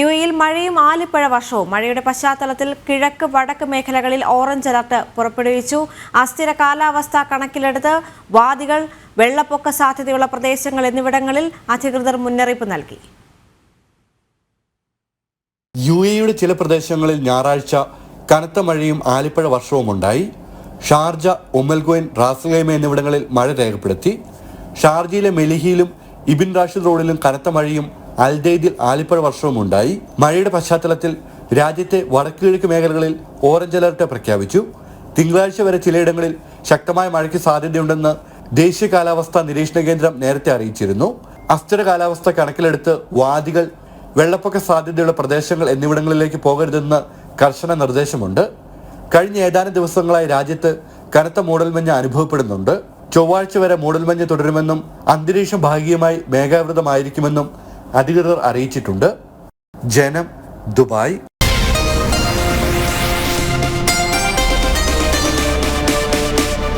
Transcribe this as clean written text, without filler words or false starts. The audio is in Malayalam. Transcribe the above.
യുഎഇയിൽ മഴയും ആലിപ്പഴ വർഷവും. മഴയുടെ പശ്ചാത്തലത്തിൽ കിഴക്ക് വടക്ക് മേഖലകളിൽ ഓറഞ്ച് അലർട്ട് പുറപ്പെടുവിച്ചു. അസ്ഥിര കാലാവസ്ഥ കണക്കിലെടുത്ത് വാദികൾ, വെള്ളപ്പൊക്ക സാധ്യതയുള്ള പ്രദേശങ്ങൾ എന്നിവിടങ്ങളിൽ അധികൃതർ മുന്നറിയിപ്പ് നൽകി. യുഎഇയുടെ ചില പ്രദേശങ്ങളിൽ ഞായറാഴ്ച കനത്ത മഴയും ആലിപ്പഴ വർഷവും ഉണ്ടായി. ഷാർജ, ഉമ്മൽഗോയിൻ, റാസൽഖൈമ എന്നിവിടങ്ങളിൽ മഴ രേഖപ്പെടുത്തി. ഷാർജയിലെ മെലിഹിയിലും ഇബിൻ റാഷിദ് റോഡിലും കനത്ത മഴയും അൽദൈദിൽ ആലിപ്പഴ വർഷവും ഉണ്ടായി. മഴയുടെ പശ്ചാത്തലത്തിൽ രാജ്യത്തെ വടക്കുകിഴക്ക് മേഖലകളിൽ ഓറഞ്ച് അലർട്ട് പ്രഖ്യാപിച്ചു. തിങ്കളാഴ്ച വരെ ചിലയിടങ്ങളിൽ ശക്തമായ മഴയ്ക്ക് സാധ്യതയുണ്ടെന്ന് ദേശീയ കാലാവസ്ഥാ നിരീക്ഷണ കേന്ദ്രം നേരത്തെ അറിയിച്ചിരുന്നു. അസ്ഥിര കാലാവസ്ഥ കണക്കിലെടുത്ത് വാദികൾ, വെള്ളപ്പൊക്ക സാധ്യതയുള്ള പ്രദേശങ്ങൾ എന്നിവിടങ്ങളിലേക്ക് പോകരുതെന്ന് കർശന നിർദ്ദേശമുണ്ട്. കഴിഞ്ഞ ഏതാനും ദിവസങ്ങളായി രാജ്യത്ത് കനത്ത മൂടൽമഞ്ഞ് അനുഭവപ്പെടുന്നുണ്ട്. ചൊവ്വാഴ്ച വരെ മൂടൽമഞ്ഞ് തുടരുമെന്നും അന്തരീക്ഷം ഭാഗികമായി മേഘാവൃതമായിരിക്കുമെന്നും അധികൃതർ അറിയിച്ചിട്ടുണ്ട്. ജനം, ദുബായ്.